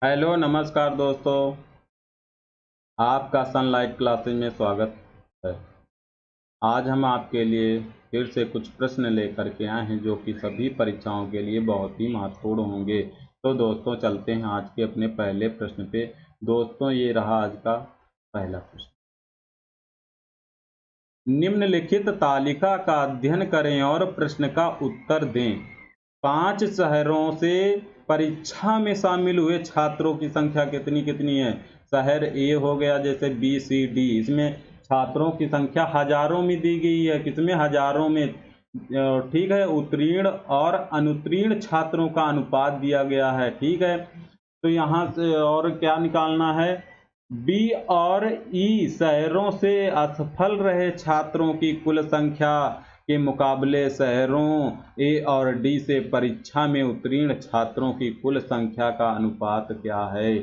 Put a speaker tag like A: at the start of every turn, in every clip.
A: Hello नमस्कार दोस्तों, आपका सनलाइट क्लासेज में स्वागत है। आज हम आपके लिए फिर से कुछ प्रश्न लेकर के आए हैं जो कि सभी परीक्षाओं के लिए बहुत ही महत्वपूर्ण होंगे। तो दोस्तों चलते हैं आज के अपने पहले प्रश्न पे। दोस्तों ये रहा आज का पहला प्रश्न। निम्नलिखित तालिका का अध्ययन करें और प्रश्न का उत्तर दें। 5 शहरों से परीक्षा में शामिल हुए छात्रों की संख्या कितनी कितनी है। शहर ए हो गया, जैसे बी सी डी, इसमें छात्रों की संख्या हजारों में दी गई है। कितने हजारों में, ठीक है। उत्तीर्ण और अनुत्तीर्ण छात्रों का अनुपात दिया गया है, ठीक है। तो यहाँ से और क्या निकालना है, बी और ई शहरों से असफल रहे छात्रों की कुल संख्या के मुकाबले शहरों ए और डी से परीक्षा में उत्तीर्ण छात्रों की कुल संख्या का अनुपात क्या है।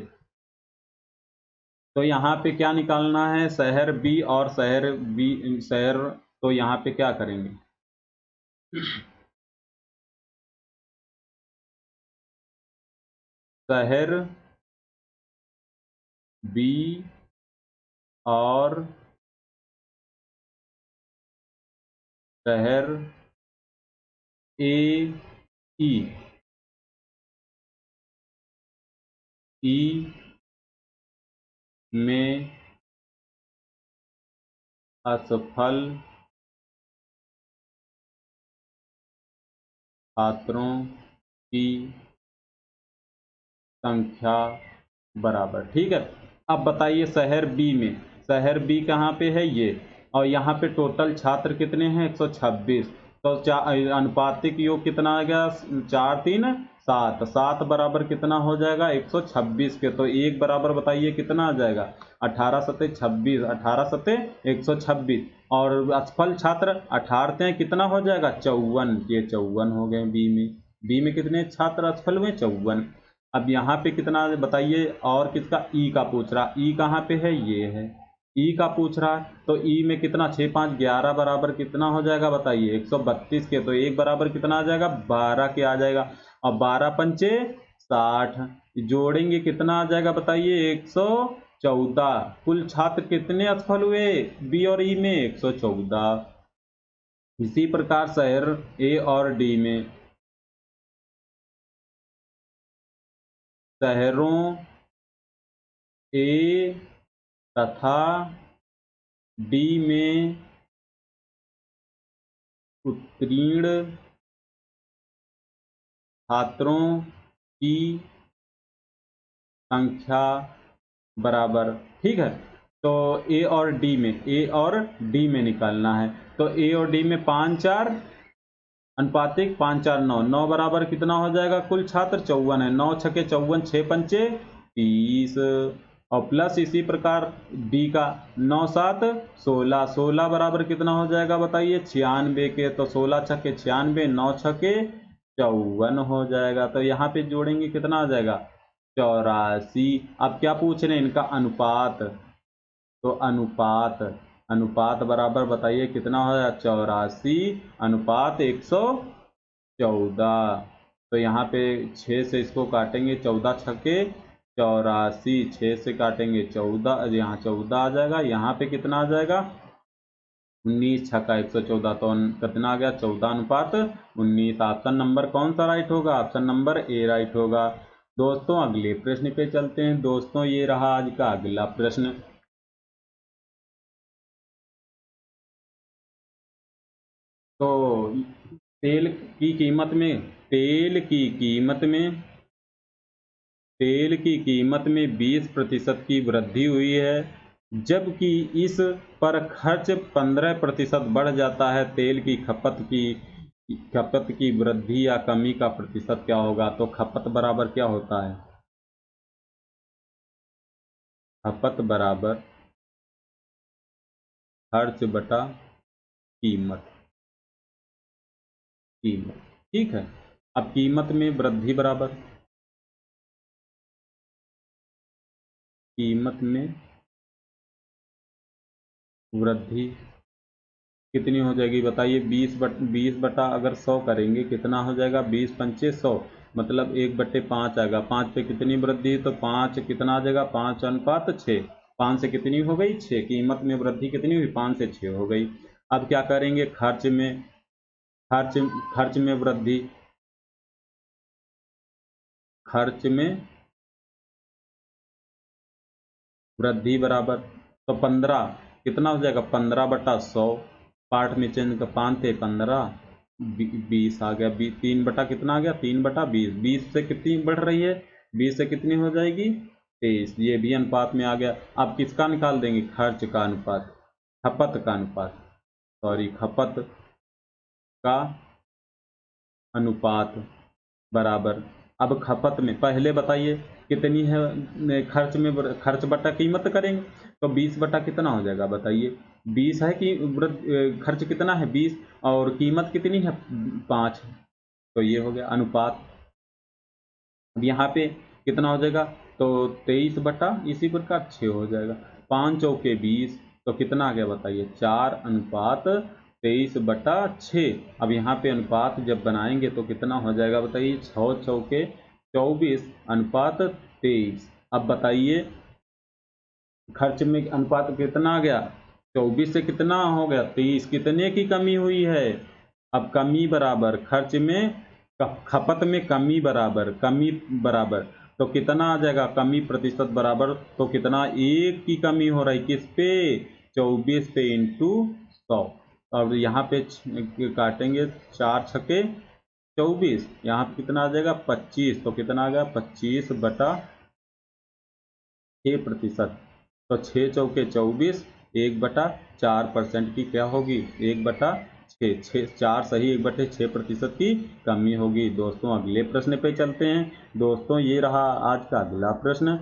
A: तो यहाँ पे क्या निकालना है, शहर बी और शहर, तो यहाँ पे क्या करेंगे, शहर बी और शहर ए ई में असफल छात्रों की संख्या बराबर, ठीक है। अब बताइए शहर बी में, शहर बी कहाँ पे है ये, और यहाँ पे टोटल छात्र कितने हैं 126। तो अनुपातिक योग कितना आ गया, 4 3 7, 7 बराबर कितना हो जाएगा 126 के। तो एक बराबर बताइए कितना आ जाएगा, 18 सते 26, 18 सते 126। और असफल छात्र 18 कितना हो जाएगा 54, ये 54 हो गए बी में। बी में कितने छात्र असफल हुए, 54। अब यहाँ पे कितना बताइए, और किसका, ई का पूछ रहा, ई कहाँ पे है, ये है, ई का पूछ रहा है। तो ई में कितना, 6 5 11 बराबर कितना हो जाएगा बताइए 132 के। तो एक बराबर कितना आ जाएगा 12 के आ जाएगा। और 12 पंचे 60, जोड़ेंगे कितना आ जाएगा बताइए 114। कुल छात्र कितने असफल हुए बी और ई में, 114। इसी प्रकार शहर ए और डी में, शहरों ए तथा डी में उत्तीर्ण छात्रों की संख्या बराबर, ठीक है। तो ए और डी में, ए और डी में निकालना है। तो ए और डी में 5 4 अनुपातिक, 5 4 9, 9 बराबर कितना हो जाएगा, कुल छात्र 54 है। 9 छके 54, 6 पंचे 30। और प्लस इसी प्रकार डी का 9 7 16, 16 बराबर कितना हो जाएगा बताइए 96 के। तो 16 छके 96, 9 छके 54 हो जाएगा। तो यहाँ पे जोड़ेंगे कितना आ जाएगा 84। अब क्या पूछ रहे हैं, इनका अनुपात। तो अनुपात, अनुपात बराबर बताइए कितना हो जाएगा 84 अनुपात 114। तो यहाँ पे 6 से इसको काटेंगे, 14 छक्के 84, 6 से काटेंगे 14, यहाँ 14 आ जाएगा। यहाँ पे कितना आ जाएगा 19 छक्का 114। तो कितना आ गया 14 अनुपात 19। ऑप्शन नंबर कौन सा राइट होगा, ऑप्शन नंबर ए राइट होगा। दोस्तों अगले प्रश्न पे चलते हैं। दोस्तों ये रहा आज का अगला प्रश्न। तो तेल की कीमत में, तेल की कीमत में, तेल की कीमत में 20% की वृद्धि हुई है, जबकि इस पर खर्च 15% बढ़ जाता है। तेल की खपत की वृद्धि या कमी का प्रतिशत क्या होगा। तो खपत बराबर क्या होता है, खपत बराबर खर्च बटा कीमत, कीमत, ठीक है। अब कीमत में वृद्धि बराबर, कीमत में वृद्धि कितनी हो जाएगी बताइए, 20 बटा अगर 100 करेंगे कितना हो जाएगा, 20 पंचे 100, मतलब 1/5 आएगा। 5 पे कितनी वृद्धि, तो 5 कितना आ जाएगा, 5:6। 5 से कितनी हो गई, 6। कीमत में वृद्धि कितनी हुई, 5 से 6 हो गई। अब क्या करेंगे, खर्च में वृद्धि, खर्च में वृद्धि बराबर, तो 15 कितना हो जाएगा, 15/100। पार्ट में चेंज का 5 थे 15, 20 आ गया। 3 बटा कितना आ गया, 3/20। 20 से कितनी बढ़ रही है, 20 से कितनी हो जाएगी, 23। ये भी अनुपात में आ गया। अब किसका निकाल देंगे, खर्च का अनुपात, खपत का अनुपात, सॉरी खपत का अनुपात बराबर। अब खपत में पहले बताइए कितनी है, खर्च बटा कीमत करेंगे, तो 20 बटा कितना हो जाएगा बताइए, 20 है कि खर्च कितना है 20, और कीमत कितनी है 5, तो ये हो गया अनुपात। अब यहाँ पे कितना हो जाएगा, तो 23 बटा इसी प्रकार 6 हो जाएगा। 5 चौके 20, तो कितना आ गया बताइए, 4:23/6। अब यहाँ पे अनुपात जब बनाएंगे तो कितना हो जाएगा बताइए, 6 चौके 24:23। अब बताइए खर्च में अनुपात कितना आ गया, 24 से कितना हो गया 23, कितने की कमी हुई है। अब कमी बराबर खर्च में, खपत में कमी बराबर, तो कितना आ जाएगा, कमी प्रतिशत बराबर, तो कितना, 1 की कमी हो रही, किस पे, 24 पे इंटू 100। अब यहाँ पे काटेंगे, 4 छक्के 24, यहाँ पे कितना आ जाएगा 25, तो कितना आ गया 25/6%। तो 6 चौके 24, 1/4% की क्या होगी, 1/6, 4 सही 1/6% की कमी होगी। दोस्तों अगले प्रश्न पे चलते हैं। दोस्तों ये रहा आज का अगला प्रश्न।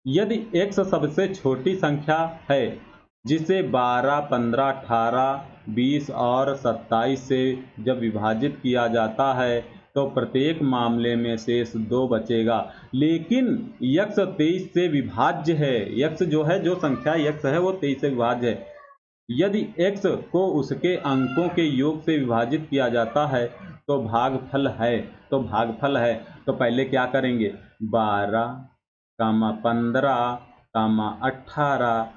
A: यदि x सबसे छोटी संख्या है जिसे 12, 15, 18, 20 और 27 से जब विभाजित किया जाता है तो प्रत्येक मामले में शेष 2 बचेगा, लेकिन x 23 से विभाज्य है। x जो है, जो संख्या x है वो 23 से विभाज्य है। यदि x को उसके अंकों के योग से विभाजित किया जाता है तो भागफल है। तो पहले क्या करेंगे, 12, 15, 18,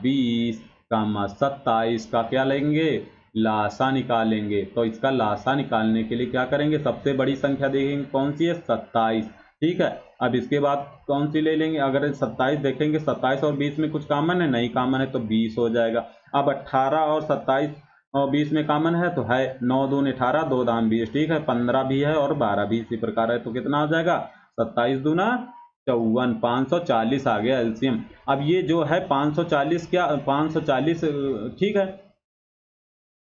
A: 20, 27 का क्या लेंगे, लासा निकालेंगे। तो इसका लासा निकालने के लिए क्या करेंगे, सबसे बड़ी संख्या देखेंगे कौन सी है, 27। ठीक है, अब इसके बाद कौन सी ले लेंगे, अगर 27 देखेंगे, 27 और 20 में कुछ कॉमन है, नहीं कॉमन है, तो 20 हो जाएगा। अब 18 और 27 और 20 में कॉमन है, तो है 9 दूनी 18, 2 दाम 20। ठीक है, 15 भी है और 12 भी इसी प्रकार है, तो कितना हो जाएगा, 27 दूना 54, 540 आ गया एलसीएम। अब ये जो है 540, क्या 540, ठीक है।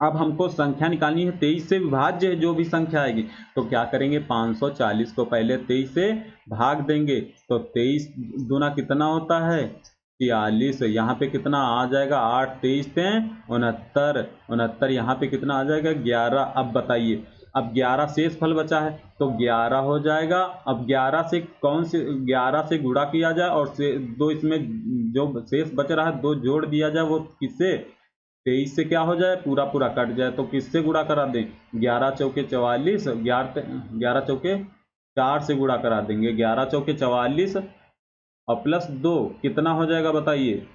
A: अब हमको संख्या निकालनी है 23 से विभाज्य है जो भी संख्या आएगी, तो क्या करेंगे, 540 को पहले 23 से भाग देंगे, तो 23 दूना कितना होता है 46। यहाँ पे कितना आ जाएगा, 8 23 पे 69, यहाँ पे कितना आ जाएगा 11। अब बताइए, अब 11 शेष फल बचा है तो 11 हो जाएगा। अब 11 से कौन से, 11 से गुणा किया जाए और से 2 इसमें जो शेष बच रहा है 2 जोड़ दिया जाए, वो किससे, 23 से क्या हो जाए, पूरा पूरा कट जाए, तो किससे गुणा करा दें, 11 चौके 44, 11 चौके 4 से गुणा करा देंगे, 11 चौके 44 और प्लस 2 कितना हो जाएगा बताइए,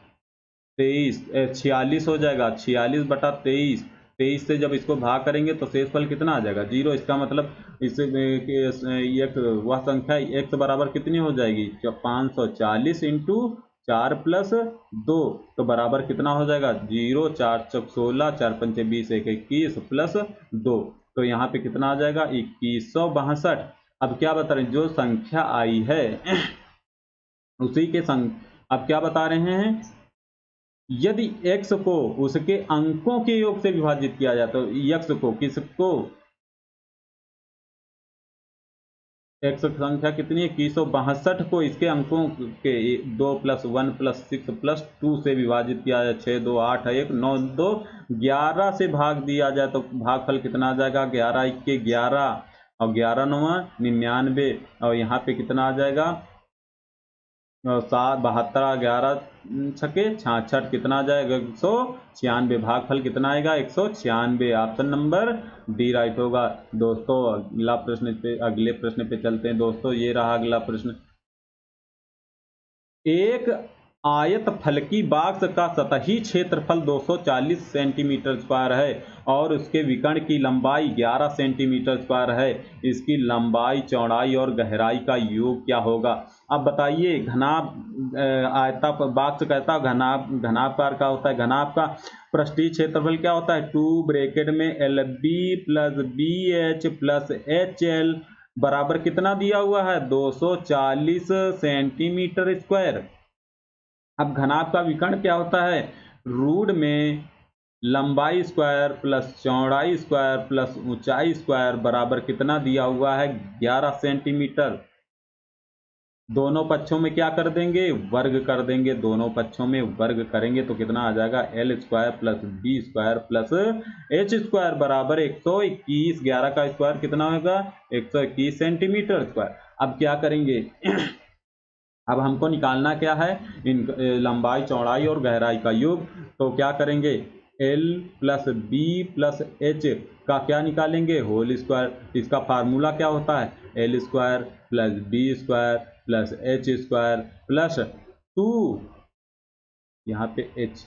A: 46 हो जाएगा। 46/23, 23 से जब इसको भाग करेंगे तो शेषफल कितना आ जाएगा, 0। इसका मतलब इससे एक वह संख्या x बराबर कितनी हो जाएगी, 540 इंटू 4 प्लस 2, तो बराबर कितना हो जाएगा 0, 4 चौक 16, 4 पंचे 20, 1 21 प्लस 2, तो यहाँ पे कितना आ जाएगा 2162। अब क्या बता रहे हैं, जो संख्या आई है उसी के अब क्या बता रहे हैं, यदि x को उसके अंकों के योग से विभाजित किया जाए, तो x को किसको, x संख्या कितनी है 2162 को इसके अंकों के 2 + 1 + 6 + 2 से विभाजित किया जाए, 6 2 8 1 9 2 11 से भाग दिया जाए, तो भागफल कितना आ जाएगा, 11 1 11 और 11 9 99, और यहाँ पे कितना आ जाएगा 7 72 11 छके 66 कितना आ जाएगा 196 भागफल कितना आएगा 196। ऑप्शन नंबर डी राइट होगा। दोस्तों अगले प्रश्न पे चलते हैं दोस्तों। ये रहा अगला प्रश्न। एक आयत फलकी बॉक्स का सतही क्षेत्रफल 240 सेंटीमीटर स्क्वायर है और उसके विकर्ण की लंबाई 11 सेंटीमीटर स्क्वायर है। इसकी लंबाई, चौड़ाई और गहराई का योग क्या होगा? अब बताइए। आयता बॉक्स कहता है घनाकार का होता है। घनाभ का पृष्ठीय क्षेत्रफल क्या होता है? 2 ब्रैकेट में L B plus B H plus H L बराबर कितना दिया हुआ है? 240 सेंटीमीटर स्क्वायर। अब घनाभ का विकर्ण क्या होता है? रूट में लंबाई स्क्वायर प्लस चौड़ाई स्क्वायर प्लस ऊंचाई स्क्वायर बराबर कितना दिया हुआ है? 11 सेंटीमीटर। दोनों पक्षों में क्या कर देंगे? वर्ग कर देंगे। दोनों पक्षों में वर्ग करेंगे तो कितना आ जाएगा? L square plus B square plus H square बराबर 121। 11 का स्क्वायर कितना होगा? 121 सेंटीमीटर स्क्वायर। अब क्या करेंगे? अब हमको निकालना क्या है? इन लंबाई, चौड़ाई और गहराई का योग। तो क्या करेंगे? L plus B plus H का क्या निकालेंगे? Whole square. इसका फार्मूला क्या होता है? L square plus B square plus H square plus 2, यहाँ पे एच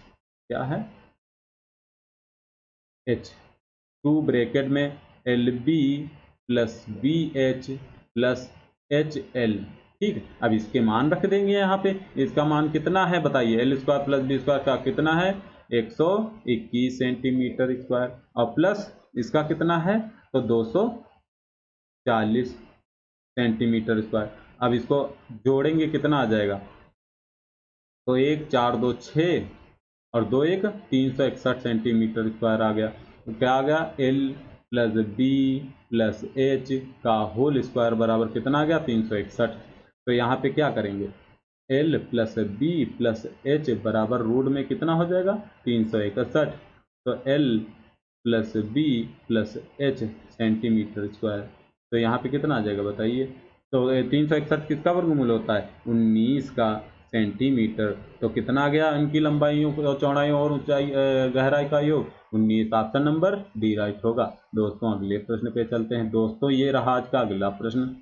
A: क्या है? एच 2 ब्रैकेट में L B plus B H plus H L. ठीक है, अब इसके मान रख देंगे यहाँ पे। इसका मान कितना है बताइए? L square plus B square का कितना है? 121 सेंटीमीटर स्क्वायर और प्लस इसका कितना है? तो 240 सेंटीमीटर स्क्वायर। अब इसको जोड़ेंगे कितना आ जाएगा? तो 1 4 2 6 और 2 1 361 सेंटीमीटर स्क्वायर आ गया। तो क्या आ गया? L plus B plus H का होल स्क्वायर बराबर कितना आ गया? 361। तो यहाँ पे क्या करेंगे? L plus B plus H बराबर रूट में कितना हो जाएगा? 361। तो L plus B plus H centimeter square. तो यहाँ पे कितना आ जाएगा बताइए? तो 361 किसका वर्गमूल होता है? 19 का सेंटीमीटर। तो कितना आ गया इनकी लंबाइयों और चौड़ाइयों और ऊंचाई गहराई का योग? 19। ऑप्शन नंबर डी राइट होगा। दोस्तों अगले प्रश्न पे चलते हैं। दोस्तों ये रहा आज का अगला प्रश्न।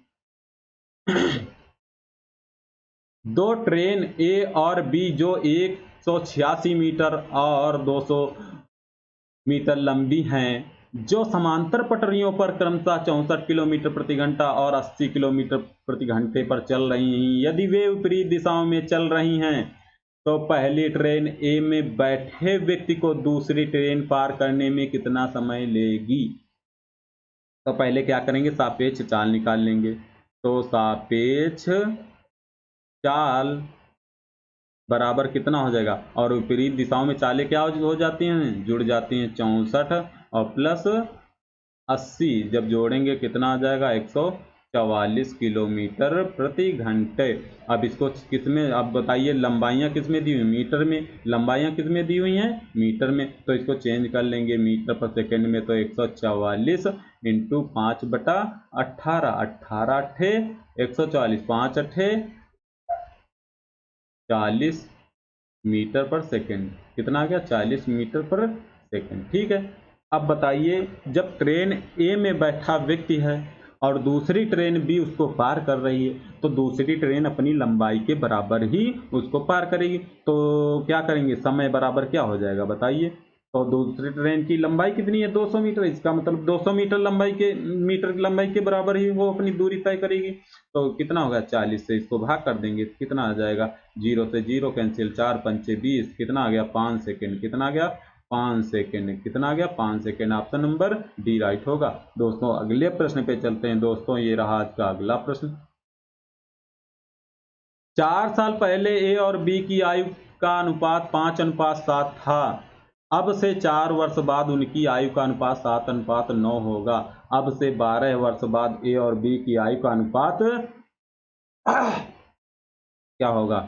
A: दो ट्रेन ए और बी जो 186 मीटर और 200 मीटर लंबी हैं, जो समांतर पटरियों पर क्रमशः 64 किलोमीटर प्रति घंटा और 80 किलोमीटर प्रति घंटे पर चल रही हैं। यदि वे विपरीत दिशाओं में चल रही हैं तो पहली ट्रेन ए में बैठे व्यक्ति को दूसरी ट्रेन पार करने में कितना समय लेगी? तो पहले क्या करेंगे? सापेक्ष चाल निकाल लेंगे। तो सापेक्ष चाल बराबर कितना हो जाएगा? और विपरीत दिशाओं में चालें क्या हो जाती हैं? जुड़ जाती हैं। 64 और प्लस 80 जब जोड़ेंगे कितना आ जाएगा? 144 किलोमीटर प्रति घंटे। अब इसको किस में, अब बताइए लंबाइयाँ किस में दी हुई? मीटर में। लंबाइयाँ किस में दी हुई हैं? मीटर में। तो इसको चेंज कर लेंगे मीटर पर सेकेंड में। तो 144 इंटू 5/18। 18 अट्ठे 144, 5 अट्ठे 40 मीटर पर सेकेंड। कितना आ गया? 40 मीटर पर सेकेंड। ठीक है। अब बताइए, जब ट्रेन ए में बैठा व्यक्ति है और दूसरी ट्रेन बी उसको पार कर रही है तो दूसरी ट्रेन अपनी लंबाई के बराबर ही उसको पार करेगी। तो क्या करेंगे? समय बराबर क्या हो जाएगा बताइए? तो दूसरी ट्रेन की लंबाई कितनी है? 200 मीटर। इसका मतलब 200 मीटर लंबाई के बराबर ही वो अपनी दूरी तय करेगी। तो कितना होगा? 40 से इसको भाग कर देंगे कितना आ जाएगा? 0 से 0 कैंसिल, 4 पंचे 20। कितना आ गया? 5 सेकेंड। कितना आ गया? 5 सेकेंड। कितना आ गया? 5 second. Option number D right होगा। दोस्तों अगले प्रश्न पे चलते हैं। दोस्तों ये रहा आज का अगला प्रश्न। 4 साल पहले ए और बी की आयु का अनुपात 5:7 था। अब से 4 वर्ष बाद उनकी आयु का अनुपात 7:9 होगा। अब से 12 वर्ष बाद ए और बी की आयु का अनुपात क्या होगा?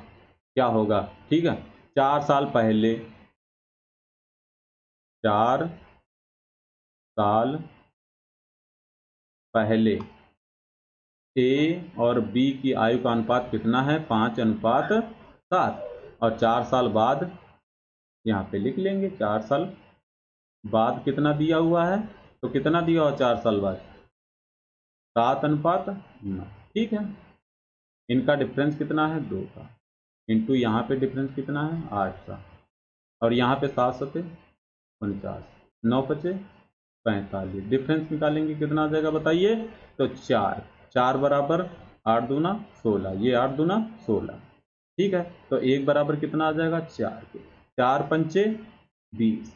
A: क्या होगा? ठीक है। 4 साल पहले, 4 साल पहले ए और बी की आयु का अनुपात कितना है? 5:7। और 4 साल बाद यहाँ पे लिख लेंगे, 4 साल बाद कितना दिया हुआ है? तो कितना दिया हुआ 4 साल बाद? 7:9। ठीक है, इनका डिफरेंस कितना है? 2 का। इंटू यहाँ पे डिफरेंस कितना है? 8 का। और यहाँ पे 7 सते 49, 9 पचे 45। डिफरेंस निकालेंगे कितना आ जाएगा बताइए? तो 4। 4 बराबर 8 दूना 16, ये 8 दूना 16। ठीक है, तो 1 बराबर कितना आ जाएगा? 4 के। 4 पंचे 20।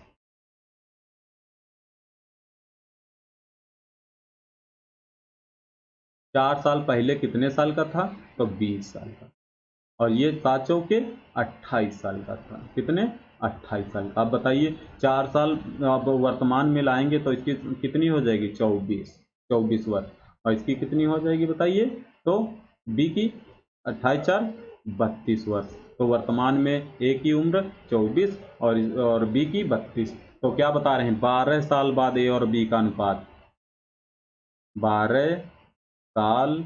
A: 4 साल पहले कितने साल का था? तो 20 साल का। और ये 7 चौके 28 साल का था। कितने? 28 साल का। अब बताइए 4 साल अब वर्तमान में लाएंगे तो इसकी कितनी हो जाएगी? 24 वर्ष। और इसकी कितनी हो जाएगी बताइए? तो बी की 28 4 32 वर्ष। तो वर्तमान में ए की उम्र 24 और बी की 32। तो क्या बता रहे हैं? 12 साल बाद ए और बी का अनुपात। 12 साल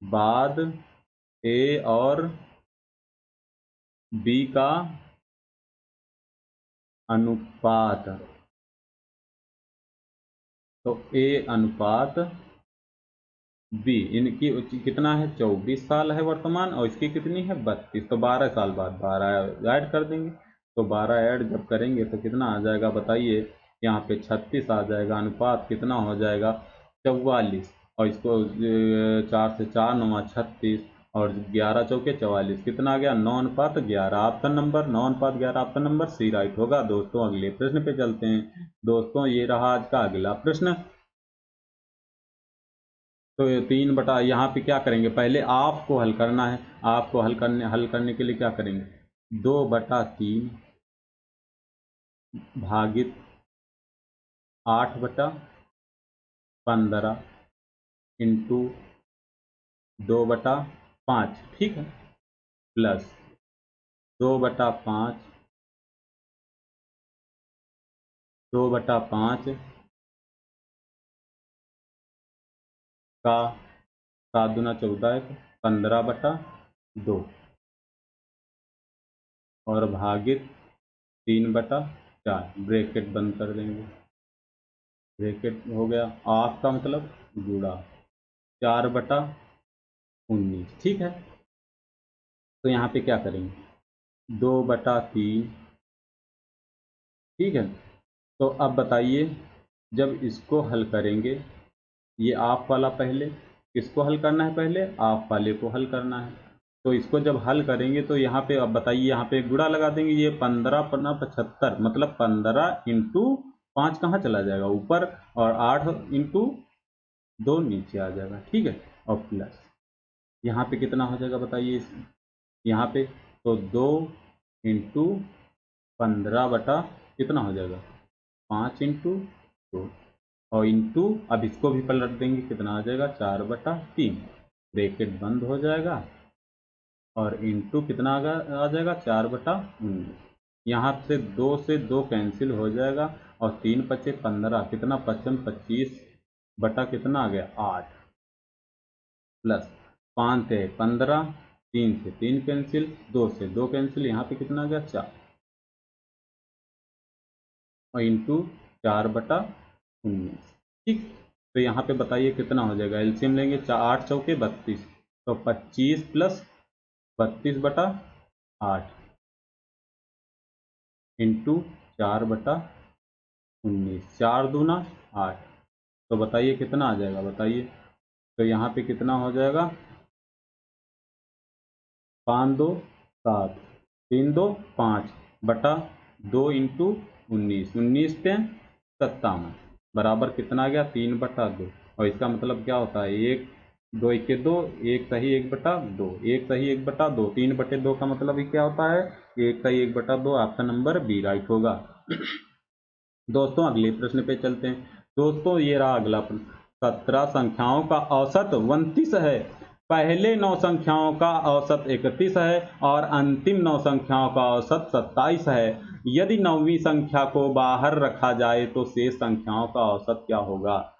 A: बाद ए और बी का अनुपात। तो ए अनुपात बी, इनकी कितना है? 24 साल है वर्तमान, और इसकी कितनी है? 32। तो 12 साल बाद 12 ऐड कर देंगे। तो 12 ऐड जब करेंगे तो कितना आ जाएगा बताइए? यहाँ पे 36 आ जाएगा। अनुपात कितना हो जाएगा? 44। और इसको 4 से 4 9 36 और 11 चौके 44। कितना आ गया? 9:11। Option number 9:11 option number C right होगा। दोस्तों अगले प्रश्न पे चलते हैं। दोस्तों ये रहा आज का अगला प्रश्न। तो ये 3 यहाँ पे क्या करेंगे? पहले आपको हल करना है। आपको हल करने के लिए क्या करेंगे? 2/3 भागित 8/15 इंटू 2/5। ठीक है, प्लस 2/5 का 7 दूना 14 15/2 और भागित 3/4। ब्रैकेट बंद कर देंगे। ब्रैकेट हो गया, आपका मतलब गुणा 4/19। ठीक है, तो यहाँ पे क्या करेंगे? 2/3। ठीक है, तो अब बताइए जब इसको हल करेंगे, ये आप वाला पहले किसको हल करना है? पहले आप वाले को हल करना है। तो इसको जब हल करेंगे तो यहाँ पे अब बताइए, यहाँ पे गुणा लगा देंगे। ये 15×75 मतलब 15 इंटू 5 कहाँ चला जाएगा? ऊपर। और 8 इंटू 2 नीचे आ जाएगा। ठीक है, और प्लस यहाँ पे कितना हो जाएगा बताइए? यहाँ पे तो 2 इंटू 15 कितना हो जाएगा? 5 इंटू 2 और इंटू, अब इसको भी पलट देंगे, कितना आ जाएगा? 4/3। ब्रैकेट बंद हो जाएगा और इंटू कितना आ जाएगा? 4/19। यहाँ से 2 कैंसिल हो जाएगा और 3 पचे 15, कितना? 25 बटा कितना आ गया? 8 प्लस 5 से 15, 3 से 3 कैंसिल, 2 से 2 कैंसिल, यहाँ पे कितना आ गया? 4 और इंटू 4/19। ठीक, तो यहाँ पे बताइए कितना हो जाएगा? एलसीएम लेंगे, 8 चौके 32। तो 25 प्लस 32/8 इंटू 4/19। 4 दूना 8। तो बताइए कितना आ जाएगा? बताइए, तो यहाँ पे कितना हो जाएगा? 5 2 7 3 2 5 बटा 2 इंटू 19। 19 पे 57 बराबर कितना आ गया? 3/2। और इसका मतलब क्या होता है? 1 2 1 2, 1 सही 1/2, 1 सही 1/2, 3/2 का मतलब ही क्या होता है? 1 सही 1/2। ऑप्शन नंबर बी राइट होगा। दोस्तों अगले प्रश्न पे चलते हैं। दोस्तों ये रहा अगला प्रश्न। 17 संख्याओं का औसत 29 है, पहले 9 संख्याओं का औसत 31 है और अंतिम 9 संख्याओं का औसत 27 है। यदि 9वीं संख्या को बाहर रखा जाए तो शेष संख्याओं का औसत क्या होगा?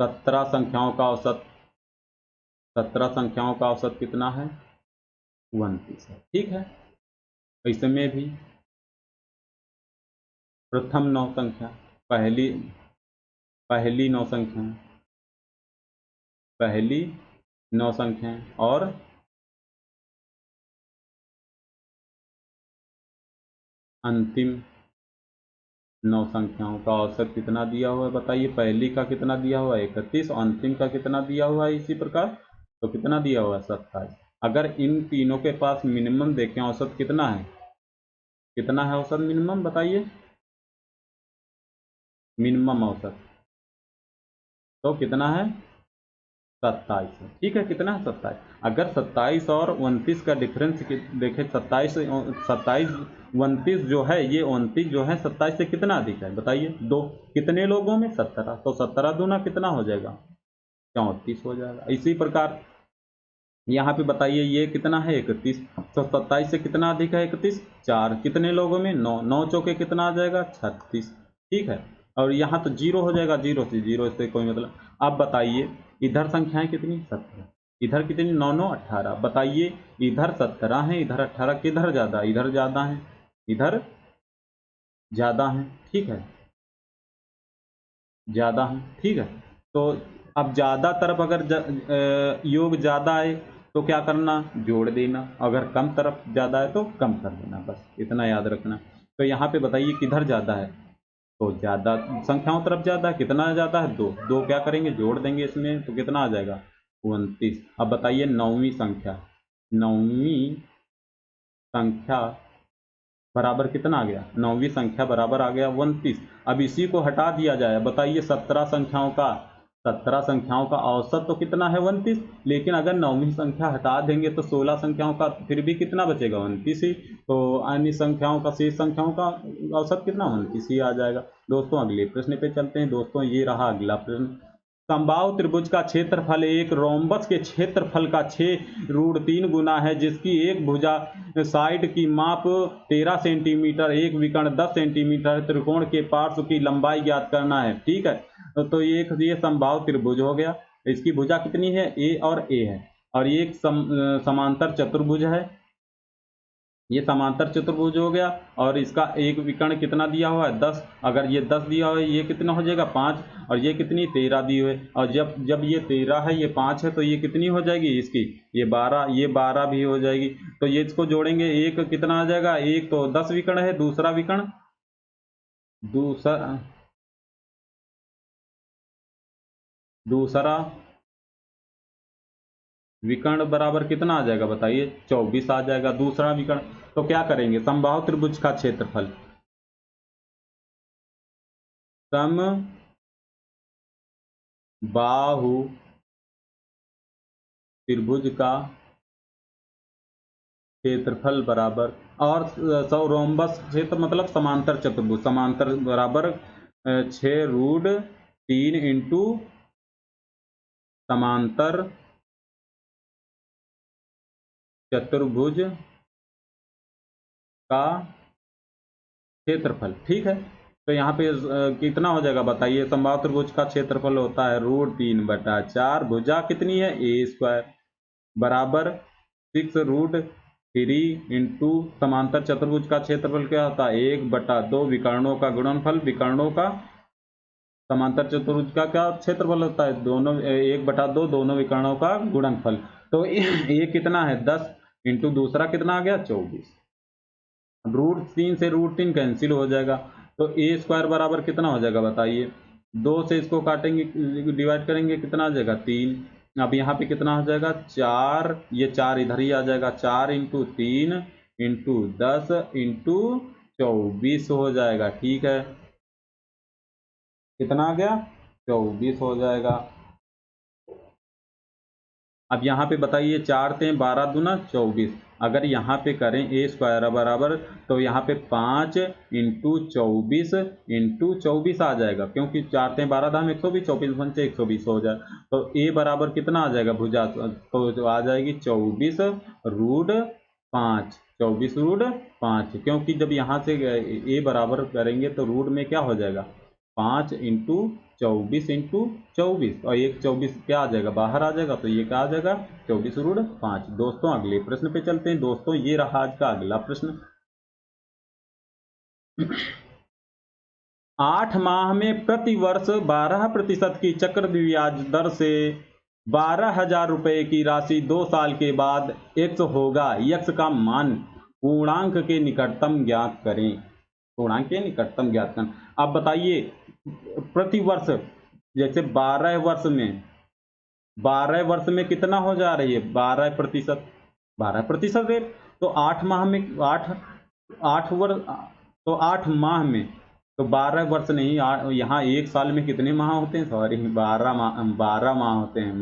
A: 17 संख्याओं का औसत, 17 संख्याओं का औसत कितना है? 29 है। ठीक है, इसमें भी प्रथम 9 संख्या, पहली 9 संख्या, पहली 9 संख्याएं और अंतिम 9 संख्याओं का औसत कितना दिया हुआ है बताइए? पहली का कितना दिया हुआ है? 31, और अंतिम का कितना दिया हुआ है इसी प्रकार? तो कितना दिया हुआ है? 27। अगर इन तीनों के पास मिनिमम देखें, औसत कितना है? कितना है औसत मिनिमम बताइए? मिनिमम औसत तो कितना है? 27 है। ठीक है, कितना है? 27। अगर 27 और 29 का डिफरेंस देखें, 27 29 जो है, ये 29 जो है 27 से कितना अधिक है बताइए? 2। कितने लोगों में? 17। तो 17 दूना कितना हो जाएगा? 34 हो जाएगा। इसी प्रकार यहाँ पे बताइए ये कितना है? 31। तो 27 से कितना अधिक है? 31। 4। कितने लोगों में? 9। 9 चौके कितना आ जाएगा? 36। ठीक है, और यहाँ तो जीरो हो जाएगा, जीरो से कोई मतलब। अब बताइए इधर संख्याएं कितनी? 17। इधर कितनी? 9 9 18। बताइए इधर 17 है, इधर 18, किधर ज़्यादा? इधर ज़्यादा है, इधर ज़्यादा है। ठीक है, ज़्यादा है। ठीक है, तो अब ज़्यादा तरफ अगर योग ज़्यादा है तो क्या करना? जोड़ देना। अगर कम तरफ ज़्यादा है तो कम कर देना, बस इतना याद रखना। तो यहाँ पे बताइए किधर ज़्यादा है? तो ज़्यादा संख्याओं तरफ ज़्यादा है। कितना ज़्यादा है? 2। 2 क्या करेंगे? जोड़ देंगे इसमें, तो कितना आ जाएगा? 29। अब बताइए 9वीं संख्या, 9वीं संख्या बराबर कितना आ गया? 9वीं संख्या बराबर आ गया 29। अब इसी को हटा दिया जाए, बताइए 17 संख्याओं का औसत तो कितना है? 29। लेकिन अगर 9वीं संख्या हटा देंगे तो 16 संख्याओं का फिर भी कितना बचेगा? 29 ही। तो अन्य संख्याओं का, शेष संख्याओं का औसत कितना? 29 ही आ जाएगा। दोस्तों अगले प्रश्न पे चलते हैं। दोस्तों ये रहा अगला प्रश्न। समबाहु त्रिभुज का क्षेत्रफल एक रोम्बस के क्षेत्रफल का 6√3 गुना है, जिसकी एक भुजा साइड की माप 13 सेंटीमीटर, एक विकर्ण 10 सेंटीमीटर, त्रिकोण के पार्श्व की लंबाई ज्ञात करना है। ठीक है, तो ये समबाहु त्रिभुज हो गया। इसकी भुजा कितनी है? ए और ए है, और ये एक समांतर चतुर्भुज है। ये समांतर चतुर्भुज हो गया, और इसका एक विकर्ण कितना दिया हुआ है? 10। अगर ये 10 दिया हुआ है, ये कितना हो जाएगा? 5। और ये कितनी? 13 दी हुई है। और जब जब ये 13 है, ये 5 है, तो ये कितनी हो जाएगी इसकी? ये 12। ये 12 भी हो जाएगी। तो ये इसको जोड़ेंगे, एक कितना आ जाएगा? एक तो 10 विकर्ण है, दूसरा विकर्ण, दूसरा विकर्ण बराबर कितना आ जाएगा बताइए? 24 आ जाएगा दूसरा विकर्ण। तो क्या करेंगे? समबाहु त्रिभुज का क्षेत्रफल, समबाहु त्रिभुज का क्षेत्रफल बराबर, और रोम्बस क्षेत्र मतलब समांतर चतुर्भुज, समांतर बराबर 6√3 इंटू समांतर चतुर्भुज का क्षेत्रफल। ठीक है, तो यहाँ पे कितना हो जाएगा बताइए? समबाहु त्रिभुज का क्षेत्रफल होता है √3/4, भुजा कितनी है? a² बराबर 6√3 इंटू समांतर चतुर्भुज का क्षेत्रफल क्या होता है? 1/2 विकर्णों का गुणनफल, विकर्णों का, समांतर चतुर्भुज का क्या क्षेत्रफल होता है? दोनों 1/2 दोनों विकर्णों का गुणनफल। तो ये कितना है? 10 इंटू दूसरा कितना आ गया? 24। √3 से √3 कैंसिल हो जाएगा, तो a² बराबर कितना हो जाएगा बताइए? 2 से इसको काटेंगे, डिवाइड करेंगे, कितना आ जाएगा? 3। अब यहाँ पे कितना हो जाएगा? 4। ये 4 इधर ही आ जाएगा, 4 इंटू 3 इंटू 10 इंटू 24 हो जाएगा। ठीक है, कितना आ गया? 24 हो जाएगा। अब यहाँ पे बताइए 4 से 12 दूना 24। अगर यहाँ पे करें a² बराबर, तो यहाँ पे 5 इंटू 24 इंटू 24 आ जाएगा, क्योंकि 4 से 12 दाम 120, 24 पंचे 120 हो जाए। तो a बराबर कितना आ जाएगा भुजा? तो आ जाएगी 24√5, 24√5, क्योंकि जब यहाँ से a बराबर करेंगे तो रूट में क्या हो जाएगा? 5 इंटू 24 इंटू 24, और एक 24 क्या आ जाएगा, बाहर आ जाएगा, तो ये क्या आ जाएगा 24 √5। दोस्तों अगले प्रश्न पे चलते हैं। दोस्तों ये रहा आज का अगला प्रश्न। 8 माह में प्रति वर्ष 12% की चक्रवृद्धि ब्याज दर से 12,000 रुपये की राशि 2 साल के बाद x होगा। x का मान पूर्णांक के निकटतम ज्ञात करें। पूर्णांक के निकटतम ज्ञात करें। अब बताइए प्रति वर्ष, जैसे 12 वर्ष में कितना हो जा रही है, 12% रेट। तो 8 माह में 8 वर्ष, तो 8 माह में, तो 12 वर्ष नहीं, यहाँ एक साल में कितने माह होते हैं, सॉरी 12 माह होते हैं,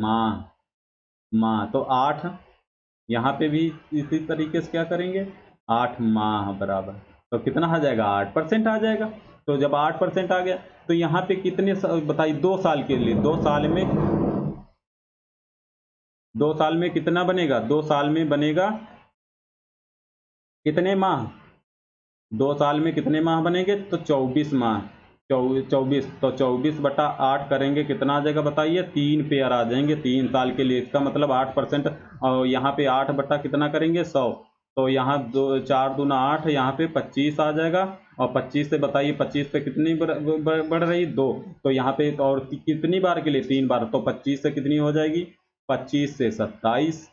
A: माह। तो 8, यहाँ पे भी इसी तरीके से क्या करेंगे, 8 माह बराबर, तो कितना आ जाएगा 8% आ जाएगा। तो जब 8% आ गया तो यहाँ पे कितने बताइए, 2 साल के लिए, 2 साल में कितना बनेगा, 2 साल में बनेगा कितने माह, 2 साल में कितने माह बनेंगे, तो 24 माह, 24, तो 24/8 करेंगे, कितना आ जाएगा बताइए, 3 पेयर आ जाएंगे 3 साल के लिए। इसका मतलब 8%, और यहाँ पे 8 बटा कितना करेंगे 100, तो यहाँ 4 दूना 8, यहाँ पे 25 आ जाएगा, और 25 से बताइए 25 से कितनी बढ़ रही 2, तो यहाँ पे और कितनी बार के लिए 3 बार, तो 25 से कितनी हो जाएगी, 25 से 27,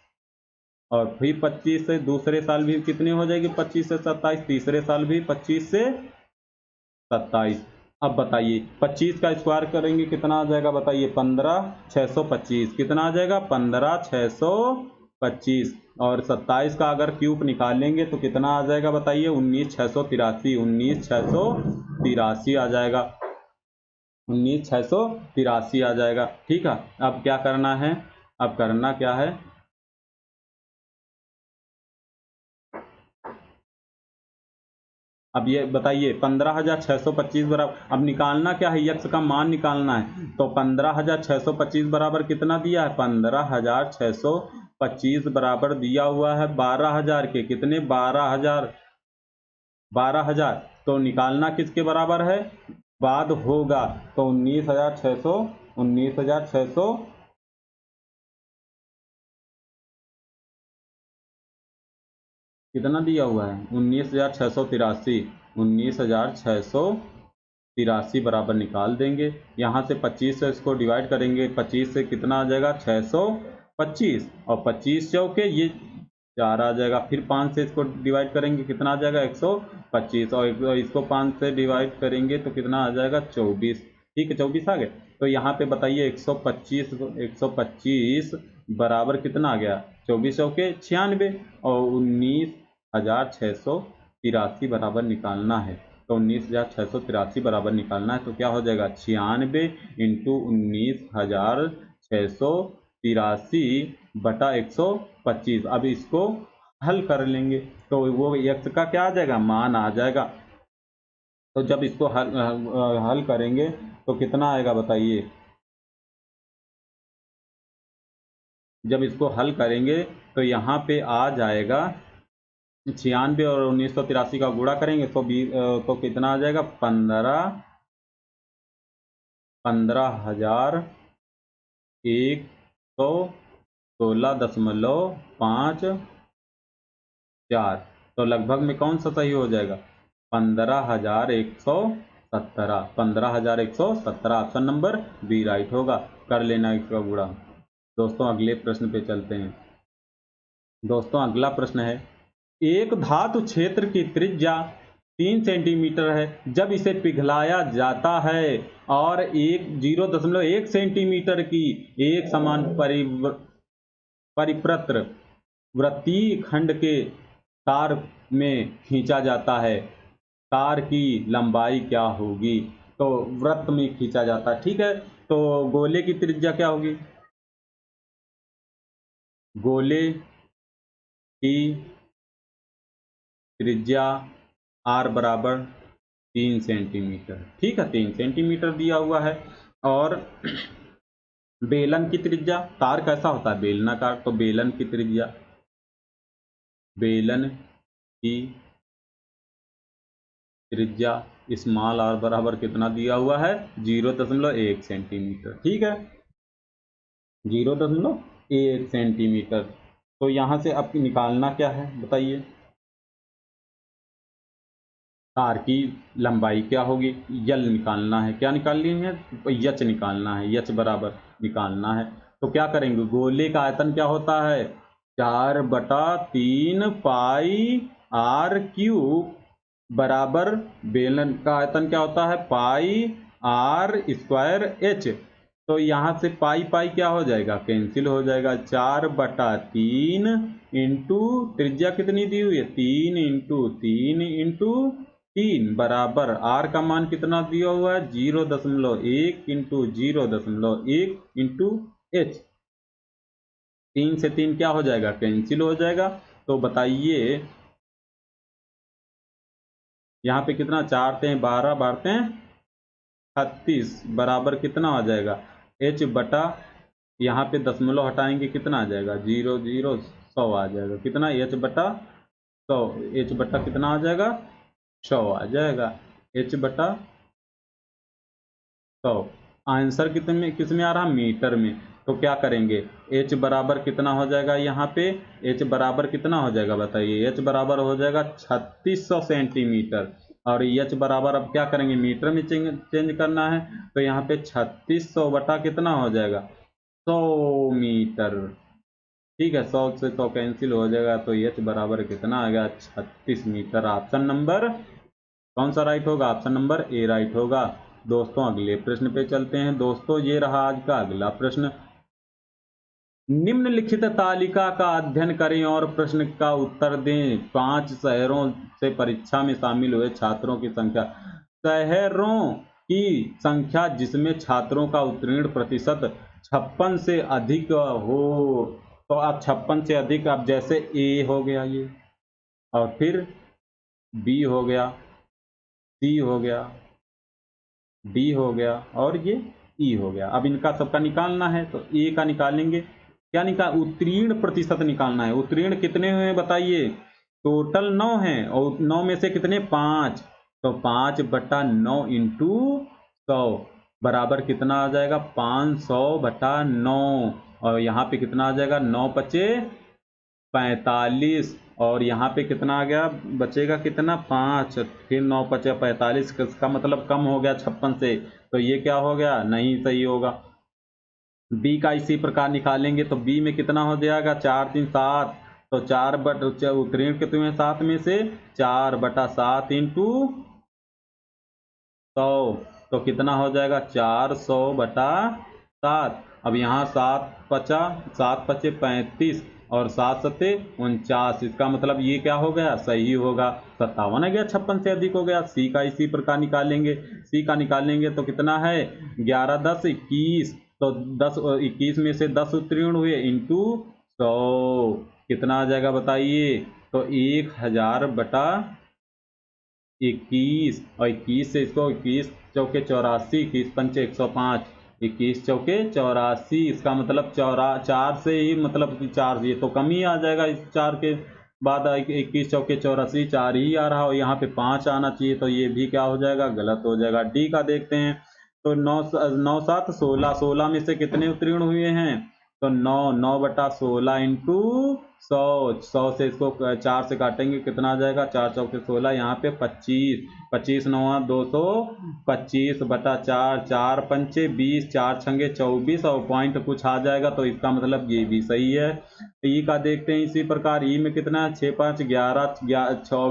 A: और फिर 25 से दूसरे साल भी कितनी हो जाएगी, 25 से 27, तीसरे साल भी 25 से 27। अब बताइए 25 का स्क्वायर करेंगे कितना आ जाएगा बताइए, 15,625, कितना आ जाएगा 15,625, और 27 का अगर क्यूब निकालेंगे तो कितना आ जाएगा बताइए, 19,683, 19,683 आ जाएगा, 19,683 आ जाएगा। ठीक है, अब क्या करना है, अब करना क्या है, अब ये बताइए 15,625 बराबर, अब निकालना क्या है, यक्स का मान निकालना है, तो 15,625 बराबर कितना दिया है, 15,625 बराबर दिया हुआ है 12,000 के, कितने 12,000, तो निकालना किसके बराबर है, बाद होगा, तो 19,600 कितना दिया हुआ है, 19,683 बराबर निकाल देंगे। यहाँ से 25 से इसको डिवाइड करेंगे, 25 से कितना आ जाएगा 625, और 25 चौके ये 4 आ जाएगा, फिर 5 से इसको डिवाइड करेंगे कितना आ जाएगा 125, और इसको 5 से डिवाइड करेंगे तो कितना आ जाएगा 24। ठीक है, 24 आ गए। तो यहाँ पे बताइए 125 बराबर कितना आ गया, 24 चौके 96, और 19,683 बराबर निकालना है, तो 19,683 बराबर निकालना है, तो क्या हो जाएगा 96 इंटू 19,683/125। अब इसको हल कर लेंगे तो वो x का क्या आ जाएगा, मान आ जाएगा। तो जब इसको हल करेंगे तो कितना आएगा बताइए, जब इसको हल करेंगे तो यहाँ पे आ जाएगा 96 और 1983 का गुणा करेंगे तो 20, तो कितना आ जाएगा 15,116.54, तो लगभग में कौन सा सही हो जाएगा, 15,117 ऑप्शन नंबर बी राइट होगा। कर लेना इसका गुणा। दोस्तों अगले प्रश्न पे चलते हैं। दोस्तों अगला प्रश्न है, एक धातु क्षेत्र की त्रिज्या 3 सेंटीमीटर है, जब इसे पिघलाया जाता है और 0.1 सेंटीमीटर की एक समान परिपत्र वृत्तीय खंड के तार में खींचा जाता है, तार की लंबाई क्या होगी। तो वृत्त में खींचा जाता है, ठीक है, तो गोले की त्रिज्या क्या होगी, गोले की त्रिज्या r बराबर 3 सेंटीमीटर। ठीक है, 3 सेंटीमीटर दिया हुआ है। और बेलन की त्रिज्या, तार कैसा होता है बेलनाकार, तो बेलन की त्रिज्या, बेलन की त्रिज्या स्मॉल आर बराबर कितना दिया हुआ है 0.1 सेंटीमीटर। ठीक है 0.1 सेंटीमीटर। तो यहाँ से अब निकालना क्या है बताइए, तार की लंबाई क्या होगी, यल निकालना है, क्या निकालनी है यच निकालना है, यच बराबर निकालना है। तो क्या करेंगे, गोले का आयतन क्या होता है 4/3 पाई आर क्यूब बराबर बेलन का आयतन क्या होता है पाई आर स्क्वायर एच। तो यहाँ से पाई पाई क्या हो जाएगा कैंसिल हो जाएगा, 4/3 इंटू त्रिज्या कितनी दी हुई है 3 इंटू 3 इंटू 3 बराबर आर का मान कितना दिया हुआ है 0.1 इंटू 0.1 इंटू एच। 3 से 3 क्या हो जाएगा कैंसिल हो जाएगा। तो बताइए यहाँ पे कितना 4 × 12 12 36 बराबर कितना आ जाएगा h बटा, यहाँ पे दशमलव हटाएंगे कितना आ जाएगा 0 0 100 आ जाएगा, कितना h बटा 100, h बटा कितना आ जाएगा 100 आ जाएगा, h बटा 100। आंसर कितने किस में आ रहा मीटर में। तो क्या करेंगे h बराबर कितना हो जाएगा, यहाँ पे h बराबर कितना हो जाएगा बताइए, h बराबर हो जाएगा 3600 सेंटीमीटर। और h बराबर अब क्या करेंगे मीटर में चेंज करना है, तो यहाँ पे 3600 बटा कितना हो जाएगा 100 मीटर। ठीक है 100 से 100 कैंसिल हो जाएगा, तो h बराबर कितना आ गया 36 मीटर। ऑप्शन नंबर कौन सा राइट होगा, ऑप्शन नंबर ए राइट होगा। दोस्तों अगले प्रश्न पे चलते हैं। दोस्तों ये रहा आज का अगला प्रश्न, निम्नलिखित तालिका का अध्ययन करें और प्रश्न का उत्तर दें। 5 शहरों से परीक्षा में शामिल हुए छात्रों की संख्या, शहरों की संख्या जिसमें छात्रों का उत्तीर्ण प्रतिशत 56 से अधिक हो। तो आप 56 से अधिक, आप जैसे ए हो गया ये, और फिर बी हो गया, सी हो गया, डी हो गया और ये ई हो गया। अब इनका सबका निकालना है, तो ए का निकालेंगे, क्या निकाल उत्तीर्ण प्रतिशत निकालना है। उत्तीर्ण कितने हुए बताइए, टोटल 9 हैं और 9 में से कितने 5, तो 5/9 इंटू 100 बराबर कितना आ जाएगा 500/9। और यहाँ पे कितना आ जाएगा 9 × 45, और यहाँ पे कितना आ गया बचेगा कितना 5, फिर 9 × 45, इसका मतलब कम हो गया 56 से, तो ये क्या हो गया नहीं सही होगा। बी का इसी प्रकार निकालेंगे, तो बी में कितना हो जाएगा 4 3 7, तो 4 उत्तीर्ण कितने में 7 में से 4/7 इंटू 100, तो कितना हो जाएगा 400/7। अब यहाँ 7 × 35 और 7 × 7 49, इसका मतलब ये क्या हो गया सही होगा, 57 है गया 56 से अधिक हो गया। सी का इसी प्रकार निकालेंगे, सी का निकालेंगे तो कितना है 11 10 21, तो 10 21 में से 10 उत्तीर्ण हुए इंटू 100 कितना आ जाएगा बताइए, तो 1000/21, और 21 से इसको 21 चौके 84, 21 पंचे 105, 21 चौके 84, इसका मतलब 4 से ही मतलब कि 4, ये तो कम ही आ जाएगा, इस 4 के बाद 21 चौके 84 4 ही आ रहा है, और यहाँ पे 5 आना चाहिए, तो ये भी क्या हो जाएगा गलत हो जाएगा। डी का देखते हैं, तो 9 9 7 16, 16 में से कितने उत्तीर्ण हुए हैं, तो 9/16 इंटू 100, 100 से इसको 4 से काटेंगे कितना आ जाएगा 4 चौके 16, यहाँ पे 25, 25 9 225/4, 4 पंचे 20, 4 छंगे 24, और पॉइंट कुछ आ जाएगा, तो इसका मतलब ये भी सही है। ई का देखते हैं इसी प्रकार, ई में कितना है 6 5 11,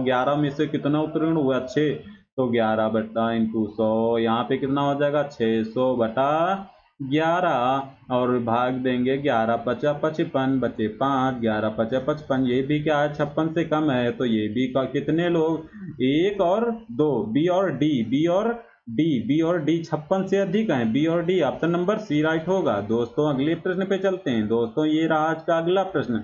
A: 11 में से कितना उत्तीर्ण हुआ 6, तो 11 इंटू 100, यहाँ पे कितना हो जाएगा 600/11, और भाग देंगे 11 × 5 = 55 बचे 5, 11 × 5 = 55, ये भी क्या है 56 से कम है, तो ये भी का कितने लोग 1 और 2, बी और डी, बी और डी 56 से अधिक हैं, बी और D, option number C right होगा। दोस्तों अगले प्रश्न पे चलते हैं। दोस्तों ये रहा आज का अगला प्रश्न,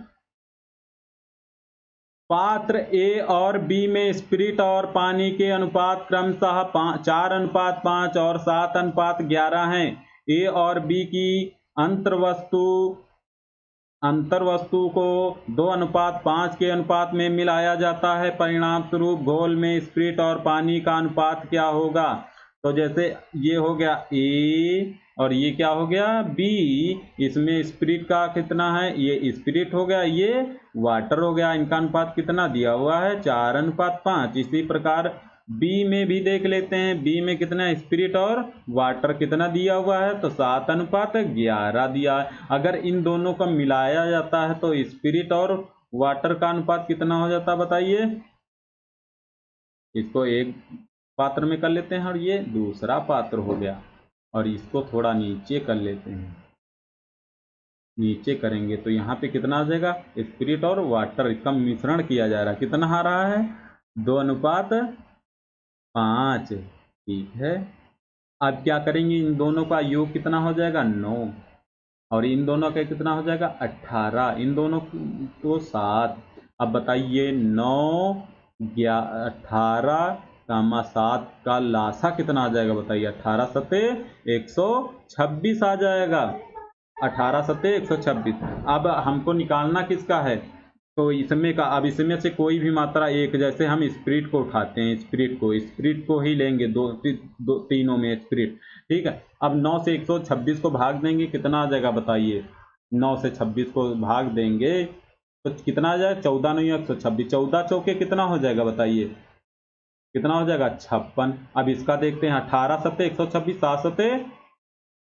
A: पात्र ए और बी में स्पिरिट और पानी के अनुपात क्रमशः 4:5 और 7:11 हैं। ए और बी की अंतर्वस्तु अंतर वस्तु को 2:5 के अनुपात में मिलाया जाता है, परिणाम स्वरूप घोल में स्पिरिट और पानी का अनुपात क्या होगा? तो जैसे ये हो गया ए और ये क्या हो गया बी, इसमें स्पिरिट का कितना है, ये स्पिरिट हो गया, ये वाटर हो गया, इनका अनुपात कितना दिया हुआ है 4:5। इसी प्रकार बी में भी देख लेते हैं, बी में कितना स्पिरिट और वाटर कितना दिया हुआ है, तो 7:11 दिया है। अगर इन दोनों का मिलाया जाता है तो स्पिरिट और वाटर का अनुपात कितना हो जाता है बताइए? इसको एक पात्र में कर लेते हैं और ये दूसरा पात्र हो गया, और इसको थोड़ा नीचे कर लेते हैं, नीचे करेंगे तो यहाँ पे कितना आ जाएगा, स्पिरिट और वाटर इसका मिश्रण किया जा रहा है, कितना आ रहा है 2:5। ठीक है, अब क्या करेंगे, इन दोनों का योग कितना हो जाएगा 9, और इन दोनों का कितना हो जाएगा 18, इन दोनों को 7। अब बताइए 9 18 7 का लासा कितना आ जाएगा बताइए? 18 सते 126 आ जाएगा, 18 सते 126। अब हमको निकालना किसका है, तो इसमें का, अब इसमें से कोई भी मात्रा एक, जैसे हम स्पिरिट को उठाते हैं, स्पिरिट को ही लेंगे, तीनों में स्पिरिट। ठीक है, अब 9 से 126 को भाग देंगे, कितना आ जाएगा बताइए? 9 से 26 को भाग देंगे तो कितना आ जाएगा? 14 नहीं 126, 14 चौके कितना हो जाएगा बताइए? कितना हो जाएगा 56। अब इसका देखते हैं, 18 सत्ते 126, 7 सत्ते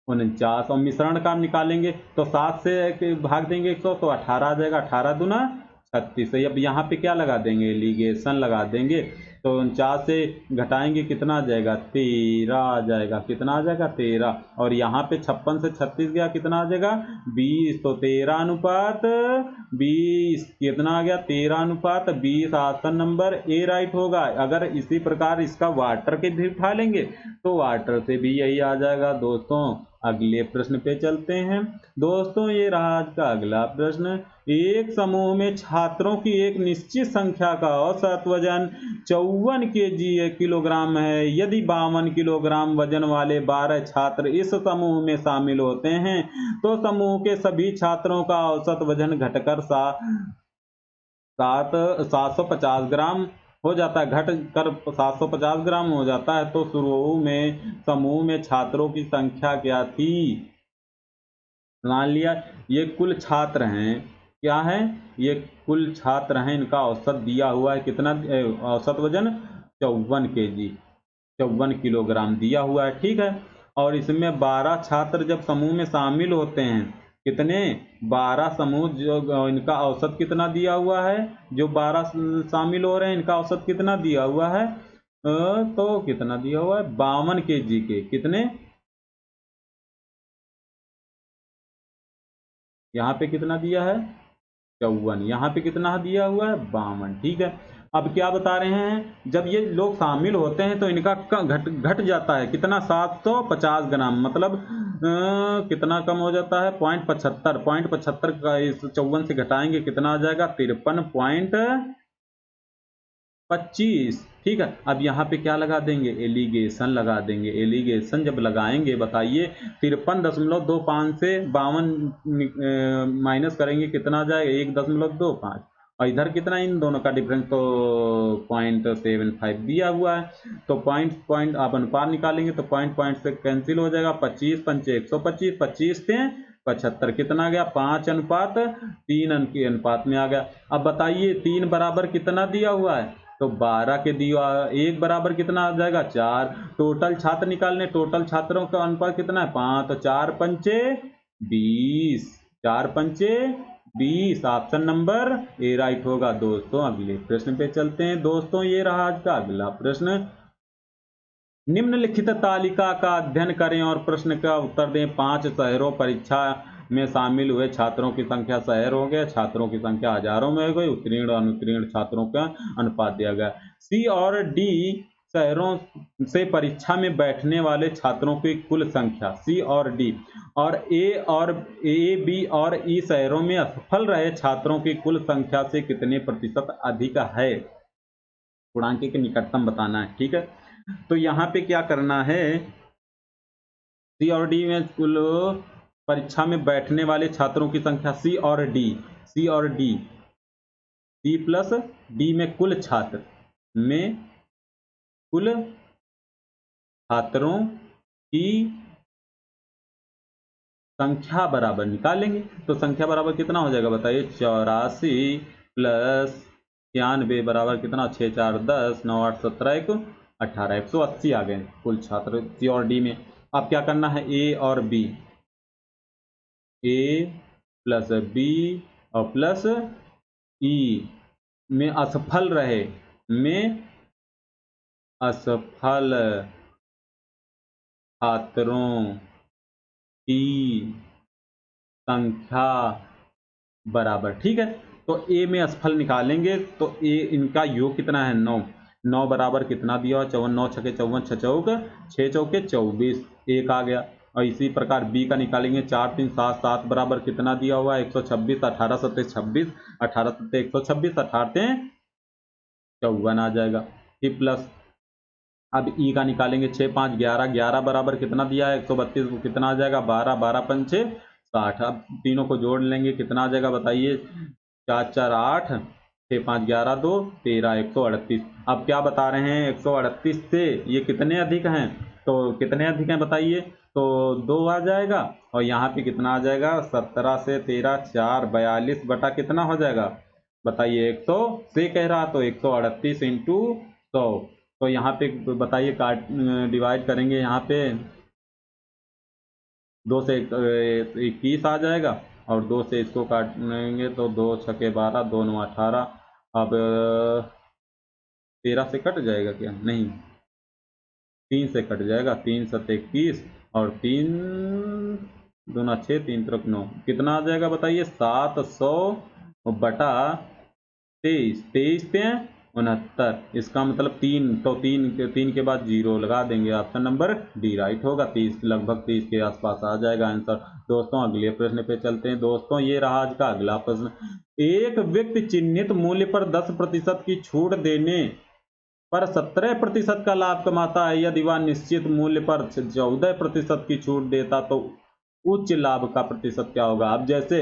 A: 49, और मिश्रण का निकालेंगे तो 7 से भाग देंगे 100 तो 18 आ जाएगा, 18 दूना 36। अब यहाँ पे क्या लगा देंगे, लिगेशन लगा देंगे, तो 49 से घटाएंगे कितना आ जाएगा 13 आ जाएगा, कितना आ जाएगा 13, और यहाँ पे 56 से 36 गया, कितना आ जाएगा 20, तो 13:20 कितना आ गया 13:20, ऑप्शन नंबर ए राइट होगा। अगर इसी प्रकार इसका वाटर के भी उठा लेंगे तो वाटर से भी यही आ जाएगा। दोस्तों अगले प्रश्न पे चलते हैं। दोस्तों ये रहा आज का अगला प्रश्न। एक समूह में छात्रों की एक निश्चित संख्या का औसत वजन 54 किलोग्राम है। यदि 52 किलोग्राम वजन वाले 12 छात्र इस समूह में शामिल होते हैं तो समूह के सभी छात्रों का औसत वजन घटकर 750 ग्राम हो जाता है, घट कर 750 ग्राम हो जाता है। तो शुरू में समूह में छात्रों की संख्या क्या थी? मान लिया ये कुल छात्र हैं, क्या है, ये कुल छात्र हैं, इनका औसत दिया हुआ है कितना, औसत वजन 54 किलोग्राम दिया हुआ है। ठीक है, और इसमें 12 छात्र जब समूह में शामिल होते हैं, कितने 12 समूह, जो इनका औसत कितना दिया हुआ है, जो 12 शामिल हो रहे हैं इनका औसत कितना दिया हुआ है, तो कितना दिया हुआ है 52 kg के, कितने, यहाँ पे कितना दिया है 54, यहाँ पे कितना दिया हुआ है 52। ठीक है, अब क्या बता रहे हैं, जब ये लोग शामिल होते हैं तो इनका घट जाता है कितना 750 ग्राम, मतलब कितना कम हो जाता है 0.75 का इस 54 से घटाएंगे कितना आ जाएगा 53.25। ठीक है, अब यहाँ पे क्या लगा देंगे, एलिगेशन लगा देंगे। एलिगेशन जब लगाएंगे बताइए 53.25 से 52 माइनस करेंगे कितना आ जाएगा 1.25, और इधर कितना, इन दोनों का डिफरेंस तो 0.75 दिया हुआ है। तो पॉइंट आप अनुपात निकालेंगे तो पॉइंट से कैंसिल हो जाएगा, 25 पंचे 125, 25 से 75 कितना आ गया 5:3 के अनुपात में आ गया। अब बताइए 3 बराबर कितना दिया हुआ है, तो 12 के दिया, 1 बराबर कितना आ जाएगा 4। टोटल छात्र निकालने, टोटल छात्रों का अनुपात कितना है 5, तो 4 पंचे 20, 4 पंचे 20, ऑप्शन नंबर ए राइट होगा। दोस्तों अगले प्रश्न पे चलते हैं। दोस्तों ये रहा आज का अगला प्रश्न। निम्नलिखित तालिका का अध्ययन करें और प्रश्न का उत्तर दें। 5 शहरों परीक्षा में शामिल हुए छात्रों की संख्या, शहर हो गया, छात्रों की संख्या हजारों में हो गई, उत्तीर्ण अनुत्तीर्ण छात्रों का अनुपात दिया गया। सी और डी शहरों से परीक्षा में बैठने वाले छात्रों की कुल संख्या, सी और डी, और ए बी और ई शहरों में असफल रहे छात्रों की कुल संख्या से कितने प्रतिशत अधिक है? पूर्णांक के निकटतम बताना है। ठीक है, तो यहाँ पे क्या करना है, सी और डी में कुल परीक्षा में बैठने वाले छात्रों की संख्या सी प्लस डी में कुल छात्र में कुल छात्रों की संख्या बराबर निकालेंगे। तो संख्या बराबर कितना हो जाएगा बताइए, 84 प्लस 96 बराबर कितना, 6 4 10, 9 8 17 1 18, 180 आ गए कुल छात्र सी और डी में। अब क्या करना है, ए और बी, ए प्लस बी और प्लस ई में असफल रहे, में असफल छात्रों की संख्या बराबर, ठीक है। तो ए में असफल निकालेंगे तो ए इनका योग कितना है, 9, 9 बराबर कितना दिया हुआ, 54, 9 छके 54, 6 चौक 6 चौके 24, एक आ गया। और इसी प्रकार बी का निकालेंगे, 4 3 7, 7 बराबर कितना दिया हुआ है, 126, 18 सत्ते 26, 18 सत्ते 126, 18 54 आ जाएगा। फिर प्लस अब ई का निकालेंगे, 6 5 11, 11 बराबर कितना दिया है, 132 को कितना आ जाएगा, 12, 12 पंचे 60। अब तीनों को जोड़ लेंगे, कितना आ जाएगा बताइए, 4 4 8, 6 5 11 2 13, 138। अब क्या बता रहे हैं, 138 से ये कितने अधिक हैं, तो कितने अधिक हैं बताइए, तो 2 आ जाएगा। और यहाँ पे कितना आ जाएगा, 17 से 13 4, 42 बटा कितना हो जाएगा बताइए, 100 से कह रहा, तो 138 इंटू 100। तो यहाँ पे बताइए, काट डिवाइड करेंगे, यहाँ पे 2 से 21 आ जाएगा, और 2 से इसको काटेंगे तो 2 छके 12, 2 9 18। अब 13 से कट जाएगा क्या, नहीं 3 से कट जाएगा, 3 7 21 और 3 दूना 6, 3 तरफ 9, कितना आ जाएगा बताइए, 700 बटा 23, 23 पे 69, इसका मतलब 3, तो 3 के बाद 0 लगा देंगे, ऑप्शन नंबर डी राइट होगा। 30 लगभग 30 के आसपास आ जाएगा आंसर। दोस्तों अगले प्रश्न पे चलते हैं। दोस्तों ये रहा आज का अगला प्रश्न, एक व्यक्ति चिन्हित मूल्य पर 10% की छूट देने पर 17% का लाभ कमाता है, यदि वह निश्चित मूल्य पर 14% की छूट देता तो उच्च लाभ का प्रतिशत क्या होगा। अब जैसे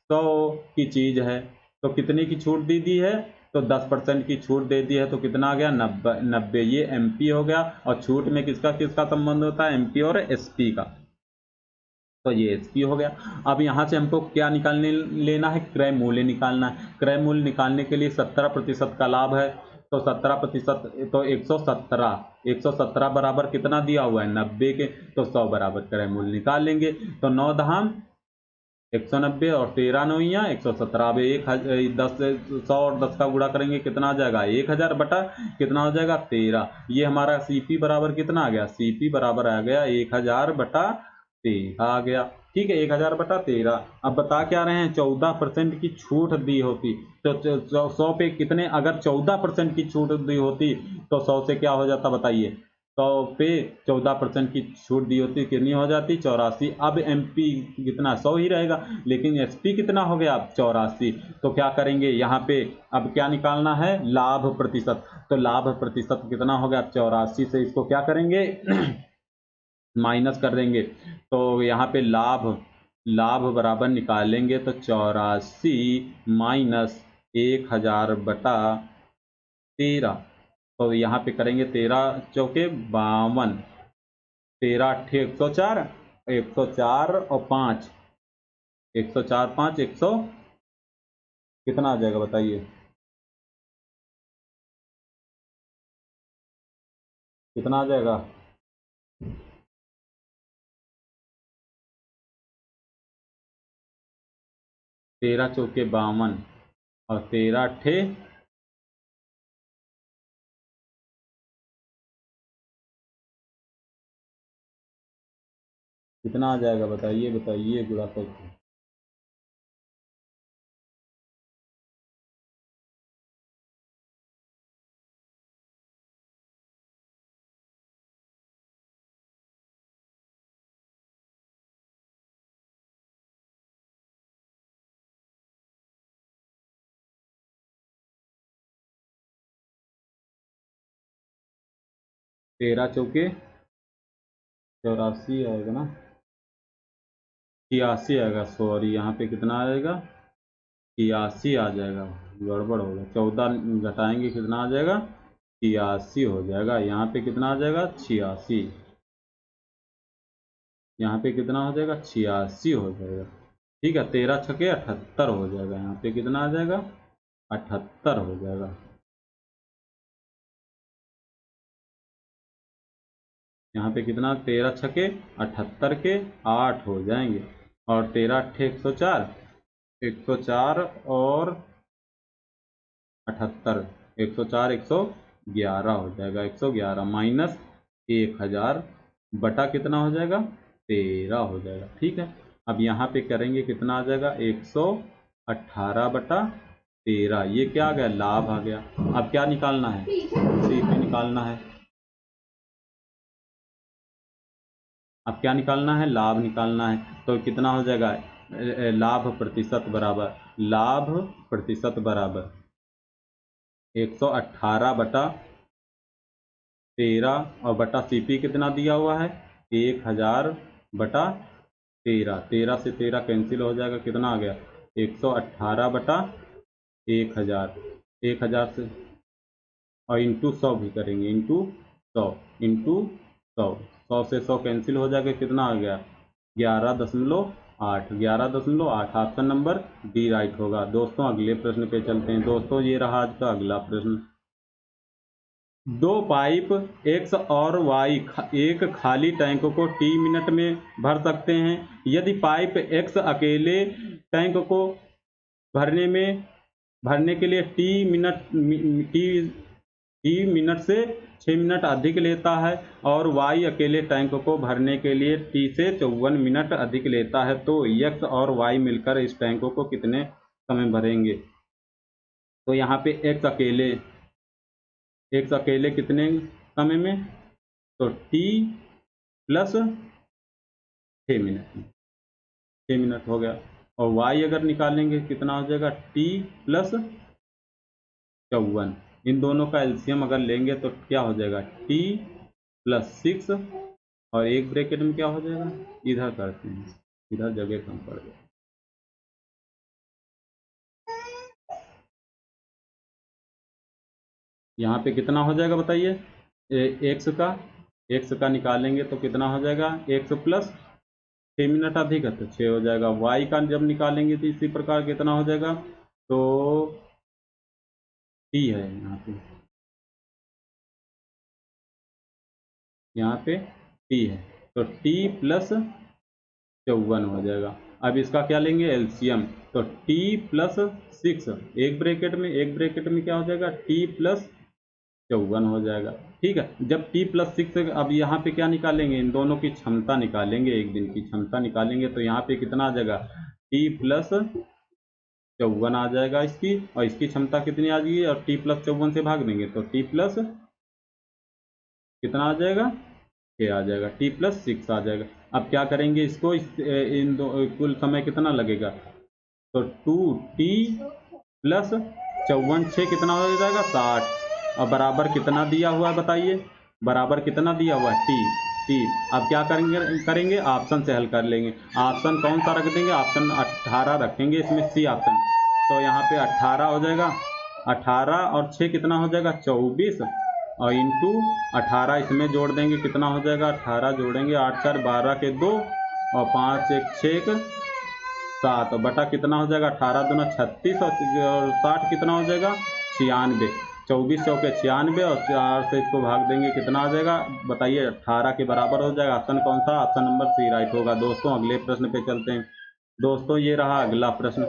A: 100 की चीज है तो कितने की छूट दी है, तो 10% की छूट दे दी है, तो कितना आ गया, 90, ये एमपी हो गया। और छूट में किसका किसका संबंध होता है, एमपी और एसपी का, तो ये एसपी हो गया। अब यहाँ से हमको क्या निकालने लेना है, क्रय मूल्य निकालना है। क्रय मूल्य निकालने के लिए 17% का लाभ है, तो 17%, तो 117 बराबर कितना दिया हुआ है, 90 के, तो 100 बराबर क्रय मूल्य निकाल लेंगे। तो 9 दहाम 190 और 13 नौइया 117। अब 10 100 और 10 का गुणा करेंगे, कितना आ जाएगा, 1000 बटा कितना हो जाएगा, 13। ये हमारा सीपी बराबर कितना आ गया, सीपी बराबर आ गया 1000 बटा 13 आ गया, ठीक है, 1000 बटा 13। अब बता क्या रहे हैं, 14% की छूट दी होती, तो 100 पे कितने, अगर 14% की छूट दी होती तो 100 से क्या हो जाता बताइए, 100 पे 14% की छूट दी होती, कितनी हो जाती, 84। अब एमपी कितना, 100 ही रहेगा, लेकिन एसपी कितना हो गया, 84। तो क्या करेंगे यहाँ पे, अब क्या निकालना है, लाभ प्रतिशत। तो लाभ प्रतिशत कितना हो गया, 84 से इसको क्या करेंगे माइनस कर देंगे। तो यहाँ पे लाभ, लाभ बराबर निकालेंगे तो 84 माइनस 1000 बटा 13। तो यहाँ पे करेंगे 13 चौके 52, 13 अट्ठे 104, 104 और 5, 104 5 100, कितना आ जाएगा बताइए, कितना आ जाएगा, 13 चौके 52 और 13 अट्ठे, कितना आ जाएगा बताइए, बताइए गुणा करके, तेरह चौके 84 आएगा ना। 86 आएगा, सॉरी यहाँ पे कितना आएगा, 86 आ जाएगा, गड़बड़ हो गया, 14 घटाएंगे कितना आ जाएगा, 86 हो जाएगा। यहाँ पे कितना आ जाएगा, 86, यहाँ पे कितना हो जाएगा, 86 हो जाएगा। ठीक है, 13 छके 78 हो जाएगा, यहाँ पे कितना आ जाएगा, 78 हो जाएगा। यहाँ पे कितना, 13 छके 78 के 8 हो जाएंगे, और 13 अट्ठे 104, 104 और 78, 104 111 हो जाएगा, 111 माइनस 1000 बटा कितना हो जाएगा, 13 हो जाएगा। ठीक है, अब यहाँ पे करेंगे कितना आ जाएगा, 118 बटा 13, ये क्या आ गया, लाभ आ गया। अब क्या निकालना है, सीपी निकालना है। अब क्या निकालना है, लाभ निकालना है। तो कितना हो जाएगा, लाभ प्रतिशत बराबर, लाभ प्रतिशत बराबर 118 बटा 13, और बटा सीपी कितना दिया हुआ है, 1000 बटा 13, 13 से 13 कैंसिल हो जाएगा, कितना आ गया, 118 बटा 1000, 1000 से, और इंटू 100 भी करेंगे, इंटू 100, इंटू 100, 100 से 100 कैंसिल हो जाएगा, कितना आ गया, 11.8, 11.8, ऑप्शन नंबर डी राइट होगा। दोस्तों अगले प्रश्न पे चलते हैं। दोस्तों ये रहा आज का अगला प्रश्न। दो पाइप एक्स और वाई एक खाली टैंक को टी मिनट में भर सकते हैं। यदि पाइप एक्स अकेले टैंक को भरने के लिए टी मिनट से 6 मिनट अधिक लेता है, और वाई अकेले टैंक को भरने के लिए टी से 54 मिनट अधिक लेता है, तो एक्स और वाई मिलकर इस टैंक को कितने समय भरेंगे। तो यहाँ पे एक्स अकेले कितने समय में, तो टी प्लस 6 मिनट, 6 मिनट हो गया। और वाई अगर निकालेंगे कितना हो जाएगा, टी प्लस 54, इन दोनों का एलसीएम अगर लेंगे तो क्या हो जाएगा, टी प्लस 6, और एक ब्रैकेट में क्या हो जाएगा, इधर करते हैं, इधर जगह कम पड़ गया, यहाँ पे कितना हो जाएगा बताइए, एक्स का निकालेंगे तो कितना हो जाएगा, एक्स प्लस 6 मिनट अधिक है तो 6 हो जाएगा। वाई का जब निकालेंगे तो इसी प्रकार कितना हो जाएगा, तो टी है यहाँ पे टी है, तो टी प्लस 54 हो जाएगा। अब इसका क्या लेंगे, एलसीएम, तो टी प्लस 6, एक ब्रैकेट में क्या हो जाएगा, टी प्लस 54 हो जाएगा। ठीक है, जब टी प्लस 6, अब यहाँ पे क्या निकालेंगे, इन दोनों की क्षमता निकालेंगे, एक दिन की क्षमता निकालेंगे, तो यहाँ पे कितना आ जाएगा, टी प्लस 54 आ जाएगा इसकी, और इसकी क्षमता कितनी आ जाएगी, और टी प्लस 54 से भाग देंगे तो टी प्लस कितना आ जाएगा, 6 आ जाएगा, टी प्लस 6 आ जाएगा। अब क्या करेंगे इसको, इन दो कुल समय कितना लगेगा, तो 2t प्लस 54, 6 कितना हो जाएगा, 60, और बराबर कितना दिया हुआ है बताइए, बराबर कितना दिया हुआ है, टी। अब क्या करेंगे ऑप्शन से हल कर लेंगे। ऑप्शन कौन सा रख देंगे, ऑप्शन 18 रखेंगे, इसमें सी ऑप्शन, तो यहाँ पे 18 हो जाएगा, 18 और 6 कितना हो जाएगा, 24, और इंटू 18 इसमें जोड़ देंगे, कितना हो जाएगा, 18 जोड़ेंगे, 8 4 12 के 2, और 5 1 6 7, और बटा कितना हो जाएगा, 18 दूना 36, और 60 कितना हो जाएगा, 96, 24 चौके 96, और 4 से इसको भाग देंगे, कितना आ जाएगा बताइए, 18 के बराबर हो जाएगा। ऑप्शन कौन सा, ऑप्शन नंबर सी राइट होगा। दोस्तों अगले प्रश्न पे चलते हैं। दोस्तों ये रहा अगला प्रश्न।